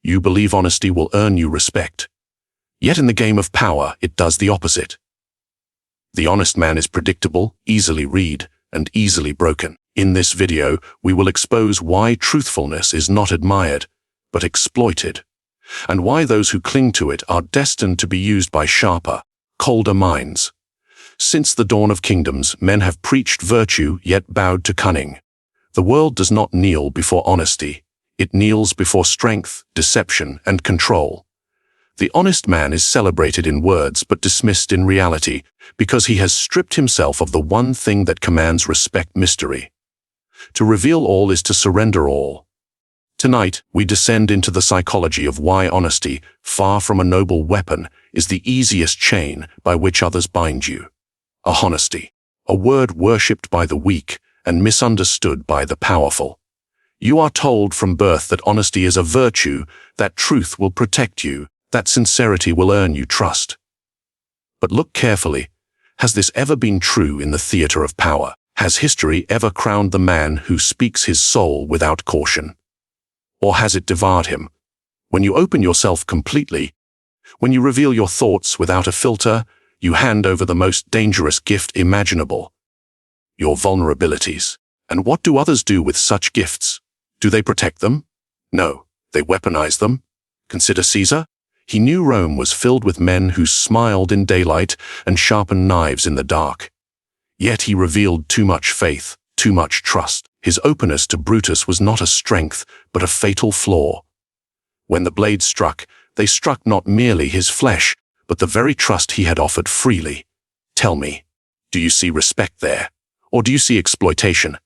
You believe honesty will earn you respect. Yet in the game of power, it does the opposite. The honest man is predictable, easily read, and easily broken. In this video, we will expose why truthfulness is not admired, but exploited, and why those who cling to it are destined to be used by sharper, colder minds. Since the dawn of kingdoms, men have preached virtue, yet bowed to cunning. The world does not kneel before honesty. It kneels before strength, deception, and control. The honest man is celebrated in words but dismissed in reality because he has stripped himself of the one thing that commands respect: mystery. To reveal all is to surrender all. Tonight, we descend into the psychology of why honesty, far from a noble weapon, is the easiest chain by which others bind you. Honesty, a word worshipped by the weak and misunderstood by the powerful. You are told from birth that honesty is a virtue, that truth will protect you, that sincerity will earn you trust. But look carefully. Has this ever been true in the theater of power? Has history ever crowned the man who speaks his soul without caution? Or has it devoured him? When you open yourself completely, when you reveal your thoughts without a filter, you hand over the most dangerous gift imaginable: your vulnerabilities. And what do others do with such gifts? Do they protect them? No, they weaponize them. Consider Caesar. He knew Rome was filled with men who smiled in daylight and sharpened knives in the dark. Yet he revealed too much faith, too much trust. His openness to Brutus was not a strength, but a fatal flaw. When the blade struck, they struck not merely his flesh, but the very trust he had offered freely. Tell me, do you see respect there? Or do you see exploitation?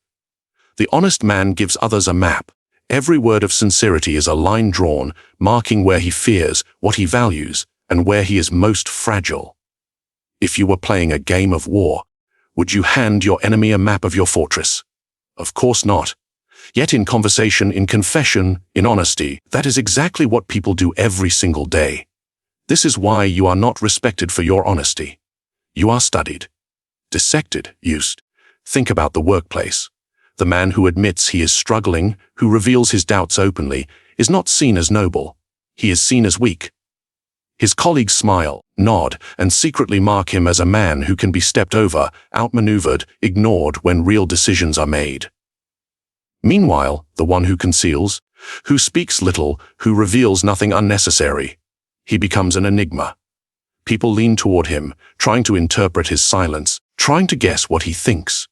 The honest man gives others a map. Every word of sincerity is a line drawn, marking where he fears, what he values, and where he is most fragile. If you were playing a game of war, would you hand your enemy a map of your fortress? Of course not. Yet in conversation, in confession, in honesty, that is exactly what people do every single day. This is why you are not respected for your honesty. You are studied, dissected, used. Think about the workplace. The man who admits he is struggling, who reveals his doubts openly, is not seen as noble. He is seen as weak. His colleagues smile, nod, and secretly mark him as a man who can be stepped over, outmaneuvered, ignored when real decisions are made. Meanwhile, the one who conceals, who speaks little, who reveals nothing unnecessary, he becomes an enigma. People lean toward him, trying to interpret his silence, trying to guess what he thinks.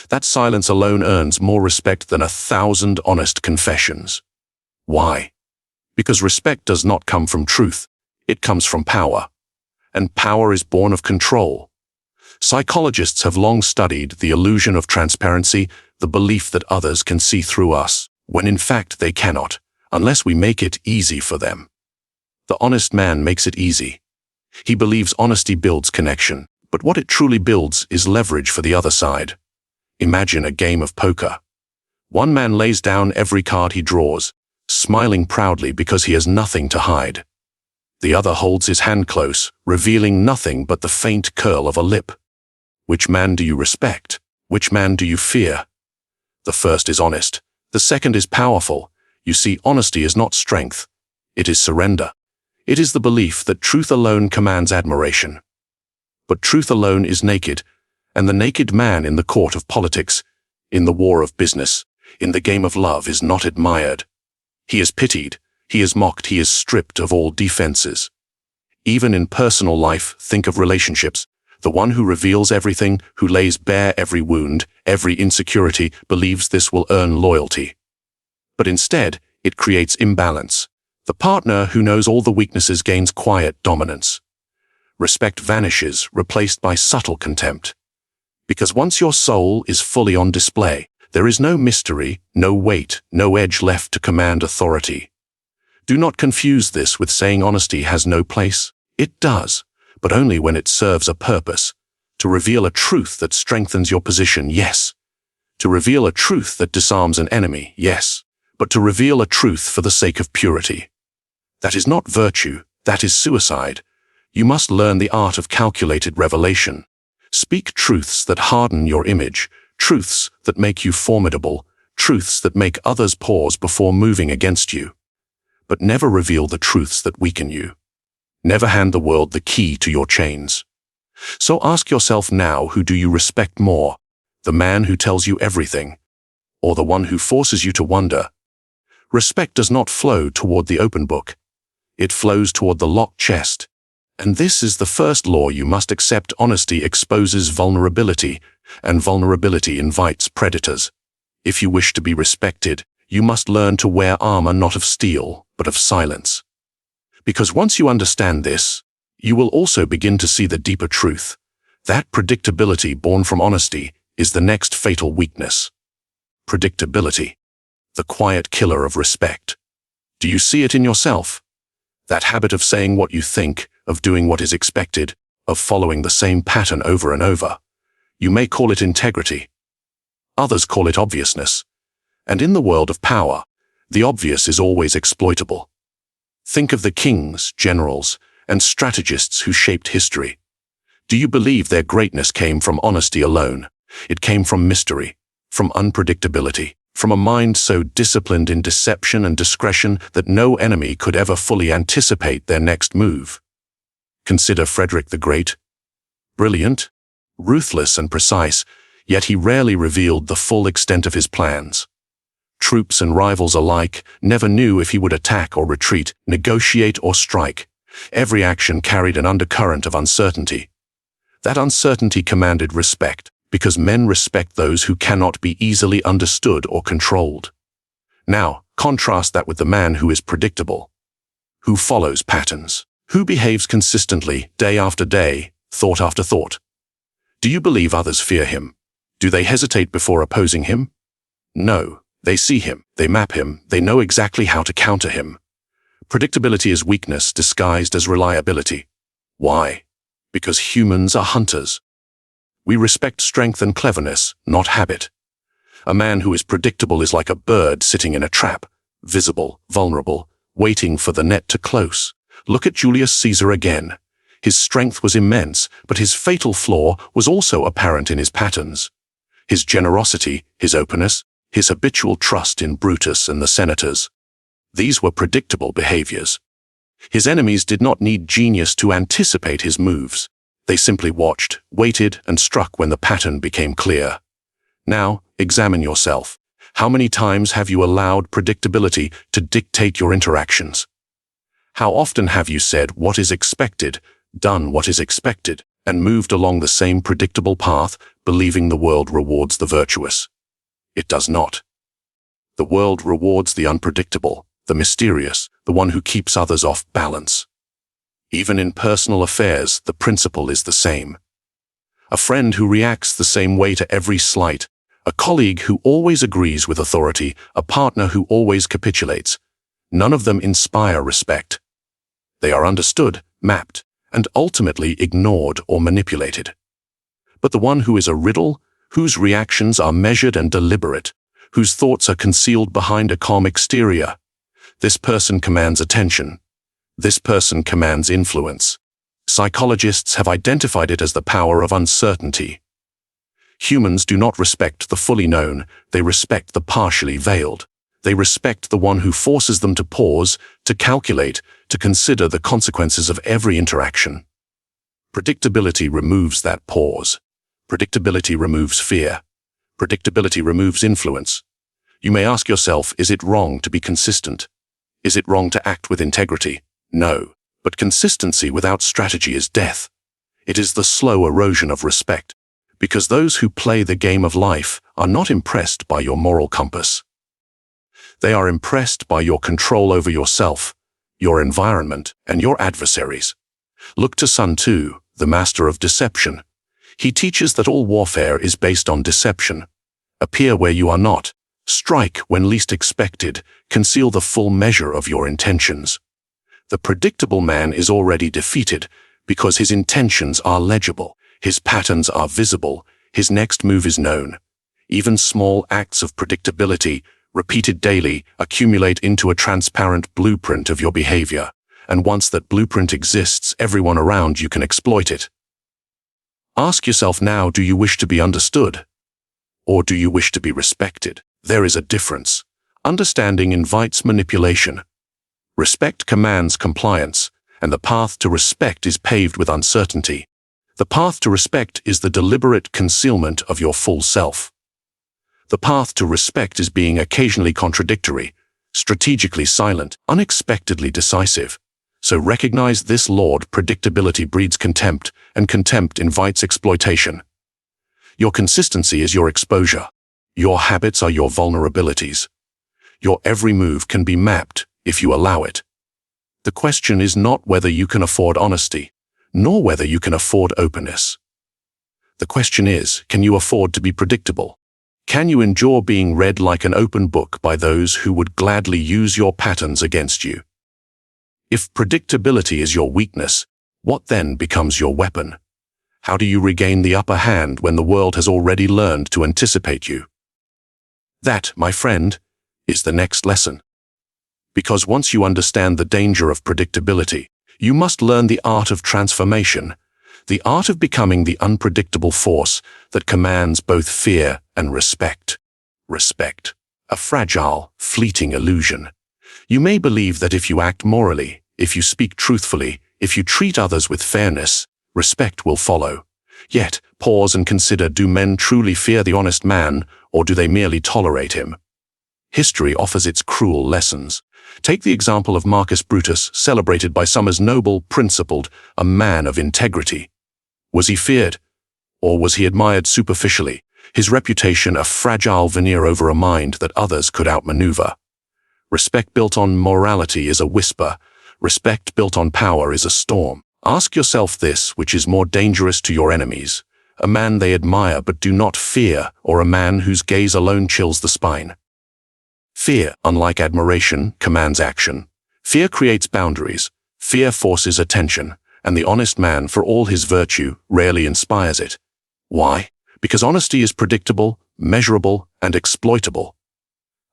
That silence alone earns more respect than 1,000 honest confessions. Why? Because respect does not come from truth. It comes from power. And power is born of control. Psychologists have long studied the illusion of transparency, the belief that others can see through us, when in fact they cannot, unless we make it easy for them. The honest man makes it easy. He believes honesty builds connection, but what it truly builds is leverage for the other side. Imagine a game of poker. One man lays down every card he draws, smiling proudly because he has nothing to hide. The other holds his hand close, revealing nothing but the faint curl of a lip. Which man do you respect? Which man do you fear? The first is honest. The second is powerful. You see, honesty is not strength. It is surrender. It is the belief that truth alone commands admiration. But truth alone is naked, and the naked man in the court of politics, in the war of business, in the game of love is not admired. He is pitied, he is mocked, he is stripped of all defenses. Even in personal life, think of relationships. The one who reveals everything, who lays bare every wound, every insecurity, believes this will earn loyalty. But instead, it creates imbalance. The partner who knows all the weaknesses gains quiet dominance. Respect vanishes, replaced by subtle contempt. Because once your soul is fully on display, there is no mystery, no weight, no edge left to command authority. Do not confuse this with saying honesty has no place. It does, but only when it serves a purpose. To reveal a truth that strengthens your position, yes. To reveal a truth that disarms an enemy, yes. But to reveal a truth for the sake of purity. That is not virtue, that is suicide. You must learn the art of calculated revelation. Speak truths that harden your image, truths that make you formidable, truths that make others pause before moving against you. but never reveal the truths that weaken you. Never hand the world the key to your chains. So ask yourself now, who do you respect more? The man who tells you everything, or the one who forces you to wonder? Respect does not flow toward the open book. It flows toward the locked chest. And this is the first law you must accept. Honesty exposes vulnerability, and vulnerability invites predators. If you wish to be respected, you must learn to wear armor not of steel, but of silence. Because once you understand this, you will also begin to see the deeper truth. That predictability born from honesty is the next fatal weakness. Predictability, the quiet killer of respect. Do you see it in yourself? That habit of saying what you think, of doing what is expected, of following the same pattern over and over. You may call it integrity. Others call it obviousness. And in the world of power, the obvious is always exploitable. Think of the kings, generals, and strategists who shaped history. Do you believe their greatness came from honesty alone? It came from mystery, from unpredictability, from a mind so disciplined in deception and discretion that no enemy could ever fully anticipate their next move. Consider Frederick the Great. Brilliant, ruthless and precise, yet he rarely revealed the full extent of his plans. Troops and rivals alike never knew if he would attack or retreat, negotiate or strike. Every action carried an undercurrent of uncertainty. That uncertainty commanded respect, because men respect those who cannot be easily understood or controlled. Now, contrast that with the man who is predictable, who follows patterns, who behaves consistently, day after day, thought after thought. Do you believe others fear him? Do they hesitate before opposing him? No, they see him, they map him, they know exactly how to counter him. Predictability is weakness disguised as reliability. Why? Because humans are hunters. We respect strength and cleverness, not habit. A man who is predictable is like a bird sitting in a trap, visible, vulnerable, waiting for the net to close. Look at Julius Caesar again. His strength was immense, but his fatal flaw was also apparent in his patterns. His generosity, his openness, his habitual trust in Brutus and the senators. These were predictable behaviors. His enemies did not need genius to anticipate his moves. They simply watched, waited, and struck when the pattern became clear. Now, examine yourself. How many times have you allowed predictability to dictate your interactions? How often have you said what is expected, done what is expected, and moved along the same predictable path, believing the world rewards the virtuous? It does not. The world rewards the unpredictable, the mysterious, the one who keeps others off balance. Even in personal affairs, the principle is the same. A friend who reacts the same way to every slight, a colleague who always agrees with authority, a partner who always capitulates. None of them inspire respect. They are understood, mapped, and ultimately ignored or manipulated. But the one who is a riddle, whose reactions are measured and deliberate, whose thoughts are concealed behind a calm exterior, this person commands attention. This person commands influence. Psychologists have identified it as the power of uncertainty. Humans do not respect the fully known, they respect the partially veiled. They respect the one who forces them to pause, to calculate, to consider the consequences of every interaction. Predictability removes that pause. Predictability removes fear. Predictability removes influence. You may ask yourself, is it wrong to be consistent? Is it wrong to act with integrity? No, but consistency without strategy is death. It is the slow erosion of respect, because those who play the game of life are not impressed by your moral compass. They are impressed by your control over yourself, your environment, and your adversaries. Look to Sun Tzu, the master of deception. He teaches that all warfare is based on deception. Appear where you are not. Strike when least expected. Conceal the full measure of your intentions. The predictable man is already defeated because his intentions are legible, his patterns are visible, his next move is known. Even small acts of predictability, repeated daily, accumulate into a transparent blueprint of your behavior, and once that blueprint exists, everyone around you can exploit it. Ask yourself now, do you wish to be understood? Or do you wish to be respected? There is a difference. Understanding invites manipulation. Respect commands compliance, and the path to respect is paved with uncertainty. The path to respect is the deliberate concealment of your full self. The path to respect is being occasionally contradictory, strategically silent, unexpectedly decisive. So recognize this, Lord. Predictability breeds contempt, and contempt invites exploitation. Your consistency is your exposure. Your habits are your vulnerabilities. Your every move can be mapped if you allow it. The question is not whether you can afford honesty, nor whether you can afford openness. The question is, can you afford to be predictable? Can you endure being read like an open book by those who would gladly use your patterns against you? If predictability is your weakness, what then becomes your weapon? How do you regain the upper hand when the world has already learned to anticipate you? That, my friend, is the next lesson. Because once you understand the danger of predictability, you must learn the art of transformation, the art of becoming the unpredictable force that commands both fear and respect. Respect, a fragile, fleeting illusion. You may believe that if you act morally, if you speak truthfully, if you treat others with fairness, respect will follow. Yet, pause and consider, do men truly fear the honest man, or do they merely tolerate him? History offers its cruel lessons. Take the example of Marcus Brutus, celebrated by some as noble, principled, a man of integrity. Was he feared? Or was he admired superficially, his reputation a fragile veneer over a mind that others could outmaneuver? Respect built on morality is a whisper. Respect built on power is a storm. Ask yourself this: which is more dangerous to your enemies, a man they admire but do not fear, or a man whose gaze alone chills the spine? Fear, unlike admiration, commands action. Fear creates boundaries. Fear forces attention, and the honest man, for all his virtue, rarely inspires it. Why? Because honesty is predictable, measurable, and exploitable.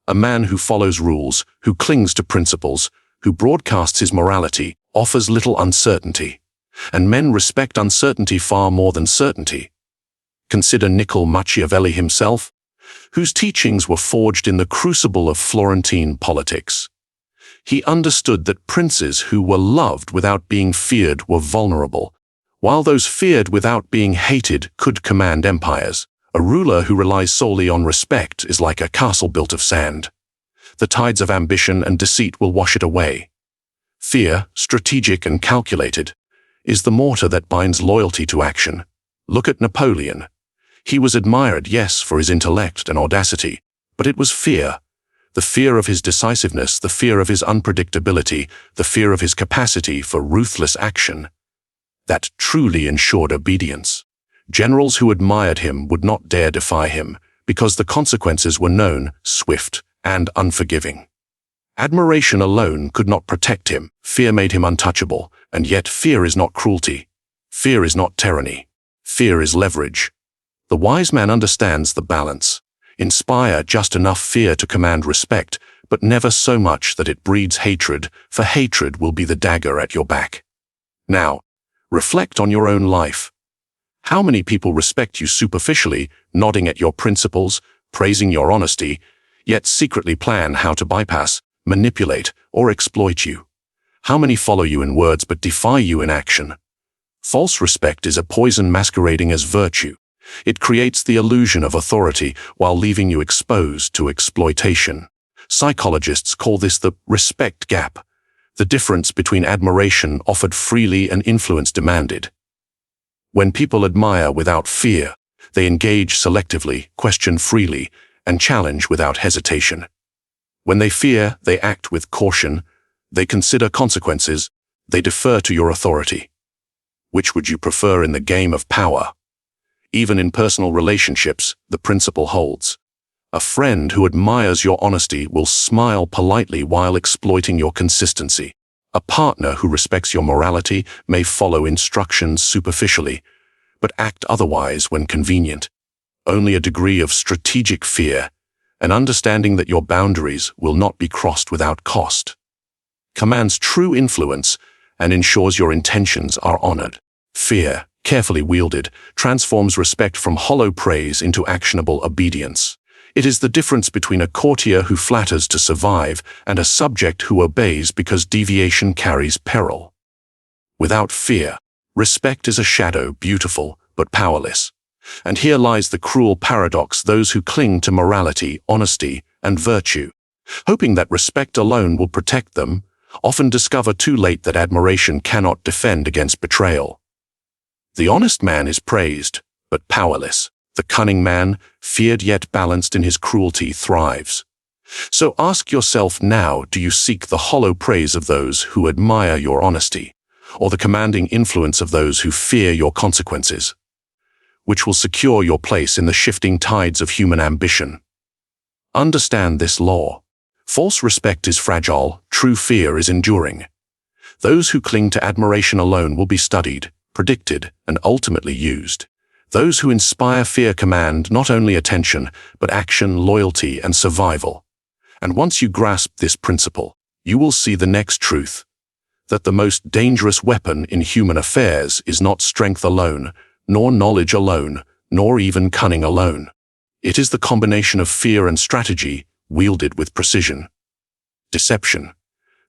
A man who follows rules, who clings to principles, who broadcasts his morality, offers little uncertainty. And men respect uncertainty far more than certainty. Consider Machiavelli himself, whose teachings were forged in the crucible of Florentine politics. He understood that princes who were loved without being feared were vulnerable, while those feared without being hated could command empires. A ruler who relies solely on respect is like a castle built of sand. The tides of ambition and deceit will wash it away. Fear, strategic and calculated, is the mortar that binds loyalty to action. Look at Napoleon. He was admired, yes, for his intellect and audacity, but it was fear. The fear of his decisiveness, the fear of his unpredictability, the fear of his capacity for ruthless action, that truly ensured obedience. Generals who admired him would not dare defy him, because the consequences were known, swift, and unforgiving. Admiration alone could not protect him. Fear made him untouchable, and yet fear is not cruelty. Fear is not tyranny. Fear is leverage. The wise man understands the balance. Inspire just enough fear to command respect, but never so much that it breeds hatred, for hatred will be the dagger at your back. Now, reflect on your own life. How many people respect you superficially, nodding at your principles, praising your honesty, yet secretly plan how to bypass, manipulate, or exploit you? How many follow you in words but defy you in action? False respect is a poison masquerading as virtue. It creates the illusion of authority while leaving you exposed to exploitation. Psychologists call this the respect gap, the difference between admiration offered freely and influence demanded. When people admire without fear, they engage selectively, question freely, and challenge without hesitation. When they fear, they act with caution, they consider consequences, they defer to your authority. Which would you prefer in the game of power? Even in personal relationships, the principle holds. A friend who admires your honesty will smile politely while exploiting your consistency. A partner who respects your morality may follow instructions superficially, but act otherwise when convenient. Only a degree of strategic fear, an understanding that your boundaries will not be crossed without cost, commands true influence and ensures your intentions are honored. Fear, carefully wielded, transforms respect from hollow praise into actionable obedience. It is the difference between a courtier who flatters to survive and a subject who obeys because deviation carries peril. Without fear, respect is a shadow, beautiful but powerless. And here lies the cruel paradox: those who cling to morality, honesty, and virtue, hoping that respect alone will protect them, often discover too late that admiration cannot defend against betrayal. The honest man is praised, but powerless. The cunning man, feared yet balanced in his cruelty, thrives. So ask yourself now, do you seek the hollow praise of those who admire your honesty, or the commanding influence of those who fear your consequences? Which will secure your place in the shifting tides of human ambition? Understand this law. False respect is fragile, true fear is enduring. Those who cling to admiration alone will be studied, predicted, and ultimately used. Those who inspire fear command not only attention, but action, loyalty, and survival. And once you grasp this principle, you will see the next truth: that the most dangerous weapon in human affairs is not strength alone, nor knowledge alone, nor even cunning alone. It is the combination of fear and strategy, wielded with precision. Deception,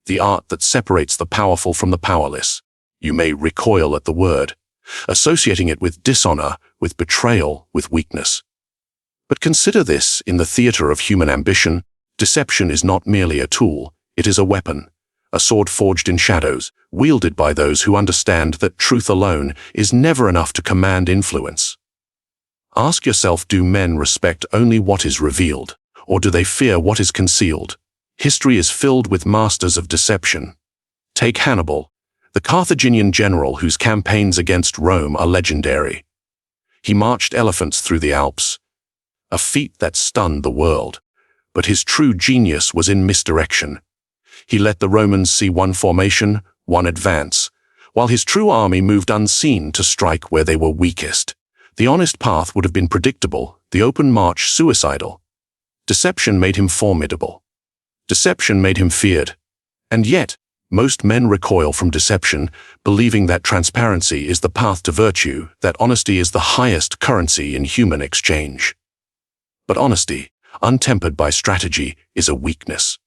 the art that separates the powerful from the powerless. You may recoil at the word, associating it with dishonor, with betrayal, with weakness. But consider this: in the theater of human ambition, deception is not merely a tool, it is a weapon, a sword forged in shadows, wielded by those who understand that truth alone is never enough to command influence. Ask yourself, do men respect only what is revealed, or do they fear what is concealed? History is filled with masters of deception. Take Hannibal, the Carthaginian general whose campaigns against Rome are legendary. He marched elephants through the Alps, a feat that stunned the world. But his true genius was in misdirection. He let the Romans see one formation, one advance, while his true army moved unseen to strike where they were weakest. The honest path would have been predictable, the open march suicidal. Deception made him formidable. Deception made him feared. And yet, most men recoil from deception, believing that transparency is the path to virtue, that honesty is the highest currency in human exchange. But honesty, untempered by strategy, is a weakness.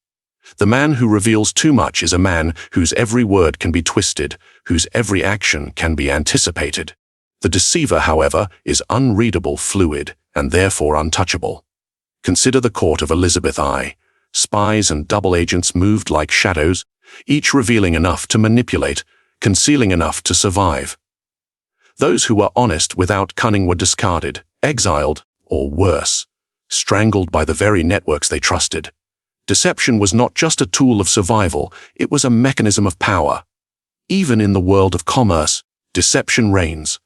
The man who reveals too much is a man whose every word can be twisted, whose every action can be anticipated. The deceiver, however, is unreadable, fluid, and therefore untouchable. Consider the court of Elizabeth I. Spies and double agents moved like shadows, each revealing enough to manipulate, concealing enough to survive. Those who were honest without cunning were discarded, exiled, or worse, strangled by the very networks they trusted. Deception was not just a tool of survival, it was a mechanism of power. Even in the world of commerce, deception reigns.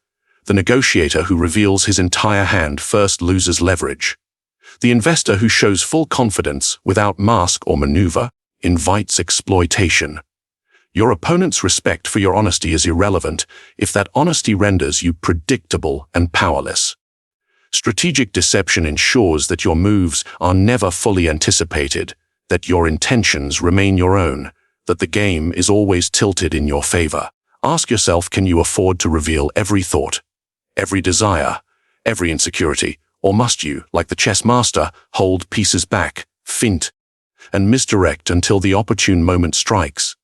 The negotiator who reveals his entire hand first loses leverage. The investor who shows full confidence without mask or maneuver invites exploitation. Your opponent's respect for your honesty is irrelevant if that honesty renders you predictable and powerless. Strategic deception ensures that your moves are never fully anticipated, that your intentions remain your own, that the game is always tilted in your favor. Ask yourself, can you afford to reveal every thought, every desire, every insecurity, or must you, like the chess master, hold pieces back, feint, and misdirect until the opportune moment strikes?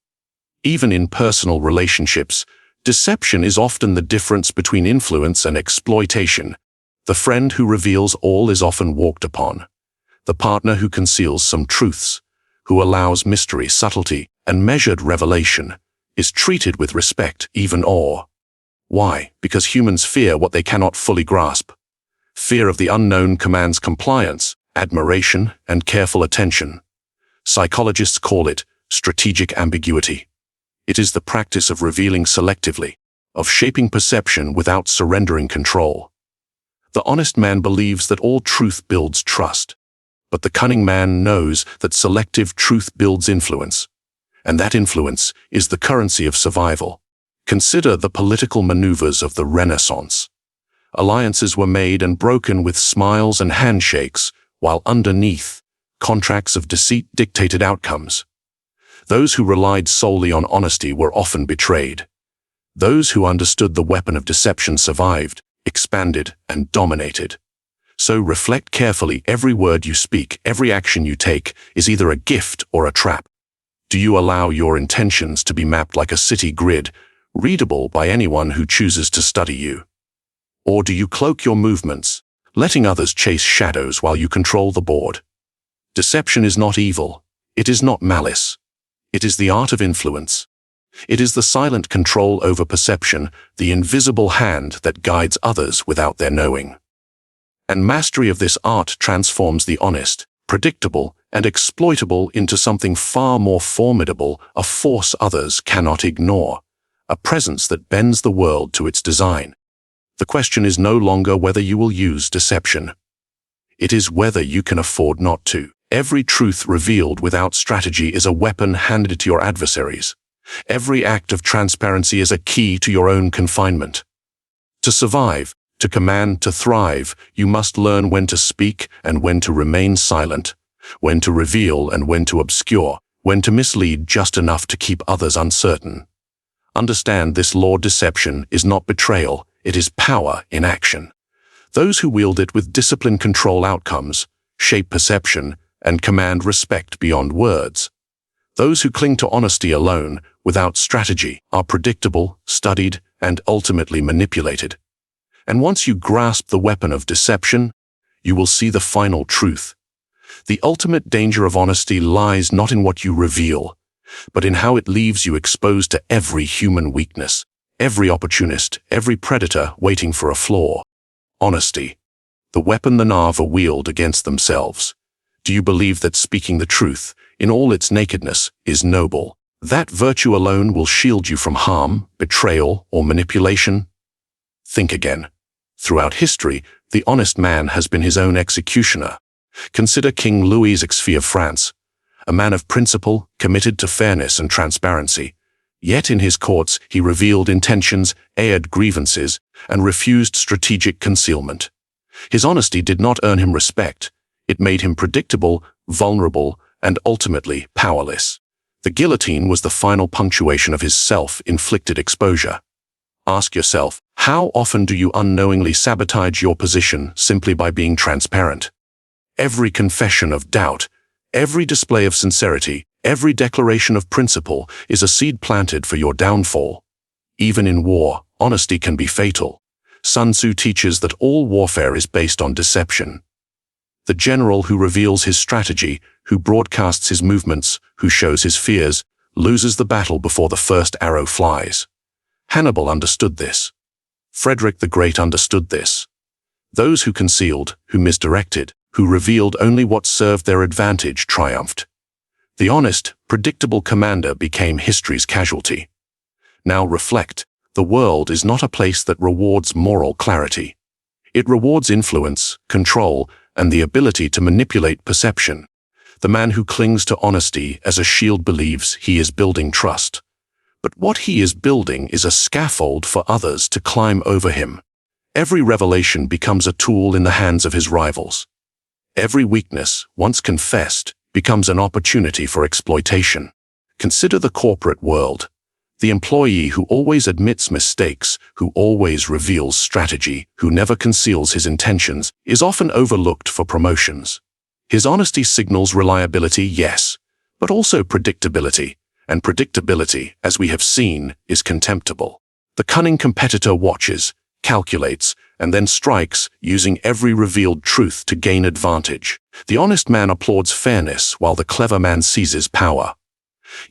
Even in personal relationships, deception is often the difference between influence and exploitation. The friend who reveals all is often walked upon. The partner who conceals some truths, who allows mystery, subtlety, and measured revelation, is treated with respect, even awe. Why? Because humans fear what they cannot fully grasp. Fear of the unknown commands compliance, admiration, and careful attention. Psychologists call it strategic ambiguity. It is the practice of revealing selectively, of shaping perception without surrendering control. The honest man believes that all truth builds trust, but the cunning man knows that selective truth builds influence, and that influence is the currency of survival. Consider the political maneuvers of the Renaissance. Alliances were made and broken with smiles and handshakes, while underneath, contracts of deceit dictated outcomes. Those who relied solely on honesty were often betrayed. Those who understood the weapon of deception survived, expanded, and dominated. So reflect carefully. Every word you speak, every action you take is either a gift or a trap. Do you allow your intentions to be mapped like a city grid, readable by anyone who chooses to study you? Or do you cloak your movements, letting others chase shadows while you control the board? Deception is not evil. It is not malice. It is the art of influence. It is the silent control over perception, the invisible hand that guides others without their knowing. And mastery of this art transforms the honest, predictable, and exploitable into something far more formidable, a force others cannot ignore, a presence that bends the world to its design. The question is no longer whether you will use deception. It is whether you can afford not to. Every truth revealed without strategy is a weapon handed to your adversaries. Every act of transparency is a key to your own confinement. To survive, to command, to thrive, you must learn when to speak and when to remain silent, when to reveal and when to obscure, when to mislead just enough to keep others uncertain. Understand this law: deception is not betrayal, it is power in action. Those who wield it with discipline control outcomes, shape perception, and command respect beyond words. Those who cling to honesty alone, without strategy, are predictable, studied, and ultimately manipulated. And once you grasp the weapon of deception, you will see the final truth. The ultimate danger of honesty lies not in what you reveal, but in how it leaves you exposed to every human weakness, every opportunist, every predator waiting for a flaw. Honesty, the weapon the Nava wield against themselves. Do you believe that speaking the truth, in all its nakedness, is noble? That virtue alone will shield you from harm, betrayal, or manipulation? Think again. Throughout history, the honest man has been his own executioner. Consider King Louis XVI of France, a man of principle, committed to fairness and transparency. Yet in his courts he revealed intentions, aired grievances, and refused strategic concealment. His honesty did not earn him respect. It made him predictable, vulnerable, and ultimately powerless. The guillotine was the final punctuation of his self-inflicted exposure. Ask yourself, how often do you unknowingly sabotage your position simply by being transparent? Every confession of doubt, every display of sincerity, every declaration of principle is a seed planted for your downfall. Even in war, honesty can be fatal. Sun Tzu teaches that all warfare is based on deception. The general who reveals his strategy, who broadcasts his movements, who shows his fears, loses the battle before the first arrow flies. Hannibal understood this. Frederick the Great understood this. Those who concealed, who misdirected, who revealed only what served their advantage triumphed. The honest, predictable commander became history's casualty. Now reflect, the world is not a place that rewards moral clarity. It rewards influence, control, and the ability to manipulate perception. The man who clings to honesty as a shield believes he is building trust. But what he is building is a scaffold for others to climb over him. Every revelation becomes a tool in the hands of his rivals. Every weakness, once confessed, becomes an opportunity for exploitation. Consider the corporate world. The employee who always admits mistakes, who always reveals strategy, who never conceals his intentions, is often overlooked for promotions. His honesty signals reliability, yes, but also predictability. And predictability, as we have seen, is contemptible. The cunning competitor watches, calculates, and then strikes, using every revealed truth to gain advantage. The honest man applauds fairness while the clever man seizes power.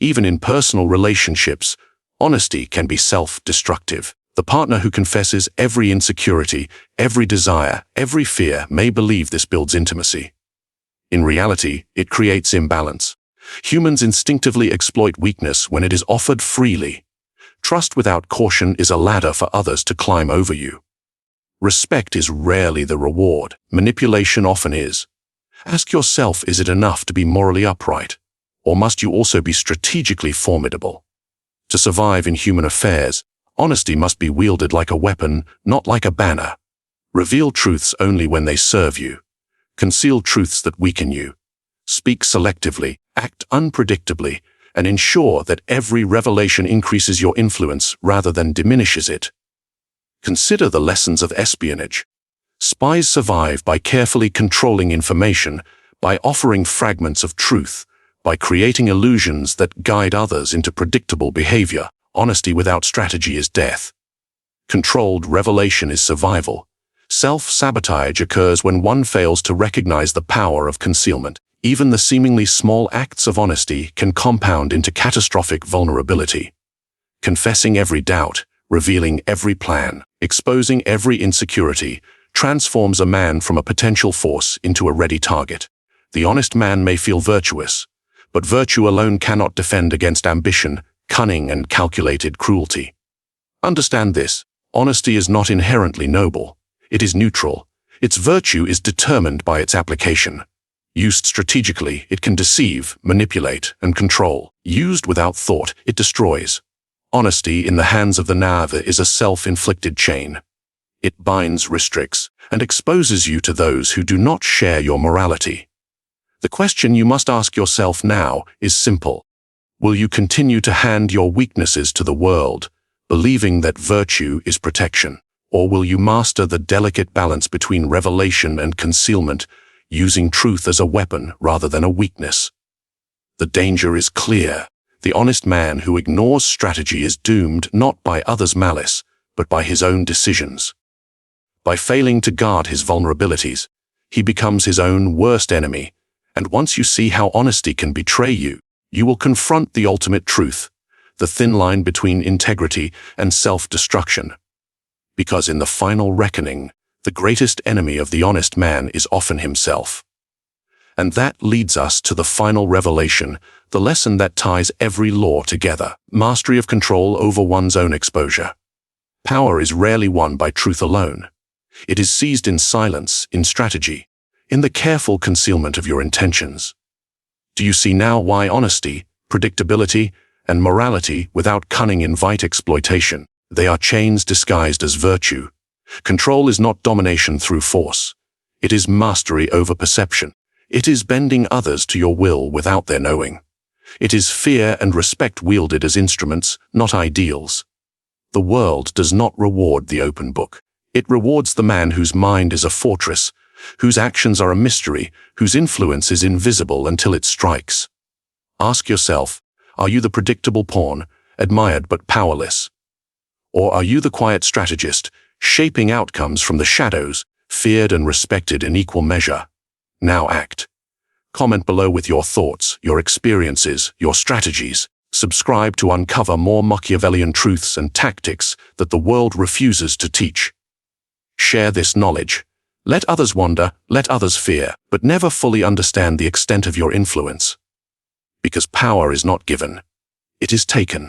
Even in personal relationships, honesty can be self-destructive. The partner who confesses every insecurity, every desire, every fear may believe this builds intimacy. In reality, it creates imbalance. Humans instinctively exploit weakness when it is offered freely. Trust without caution is a ladder for others to climb over you. Respect is rarely the reward. Manipulation often is. Ask yourself, is it enough to be morally upright? Or must you also be strategically formidable? To survive in human affairs, honesty must be wielded like a weapon, not like a banner. Reveal truths only when they serve you. Conceal truths that weaken you. Speak selectively, act unpredictably, and ensure that every revelation increases your influence rather than diminishes it. Consider the lessons of espionage. Spies survive by carefully controlling information, by offering fragments of truth, by creating illusions that guide others into predictable behavior. Honesty without strategy is death. Controlled revelation is survival. Self-sabotage occurs when one fails to recognize the power of concealment. Even the seemingly small acts of honesty can compound into catastrophic vulnerability. Confessing every doubt, revealing every plan, exposing every insecurity, transforms a man from a potential force into a ready target. The honest man may feel virtuous, but virtue alone cannot defend against ambition, cunning, and calculated cruelty. Understand this: honesty is not inherently noble. It is neutral. Its virtue is determined by its application. Used strategically, it can deceive, manipulate, and control. Used without thought, it destroys. Honesty in the hands of the naive is a self-inflicted chain. It binds, restricts, and exposes you to those who do not share your morality. The question you must ask yourself now is simple. Will you continue to hand your weaknesses to the world, believing that virtue is protection? Or will you master the delicate balance between revelation and concealment, using truth as a weapon rather than a weakness? The danger is clear. The honest man who ignores strategy is doomed not by others' malice, but by his own decisions. By failing to guard his vulnerabilities, he becomes his own worst enemy, and once you see how honesty can betray you, you will confront the ultimate truth, the thin line between integrity and self-destruction. Because in the final reckoning, the greatest enemy of the honest man is often himself. And that leads us to the final revelation, the lesson that ties every law together: mastery of control over one's own exposure. Power is rarely won by truth alone. It is seized in silence, in strategy, in the careful concealment of your intentions. Do you see now why honesty, predictability, and morality without cunning invite exploitation? They are chains disguised as virtue. Control is not domination through force. It is mastery over perception. It is bending others to your will without their knowing. It is fear and respect wielded as instruments, not ideals. The world does not reward the open book. It rewards the man whose mind is a fortress, whose actions are a mystery, whose influence is invisible until it strikes. Ask yourself, are you the predictable pawn, admired but powerless? Or are you the quiet strategist, shaping outcomes from the shadows, feared and respected in equal measure? Now act. Comment below with your thoughts, your experiences, your strategies. Subscribe to uncover more Machiavellian truths and tactics that the world refuses to teach. Share this knowledge. Let others wonder, let others fear, but never fully understand the extent of your influence. Because power is not given, it is taken.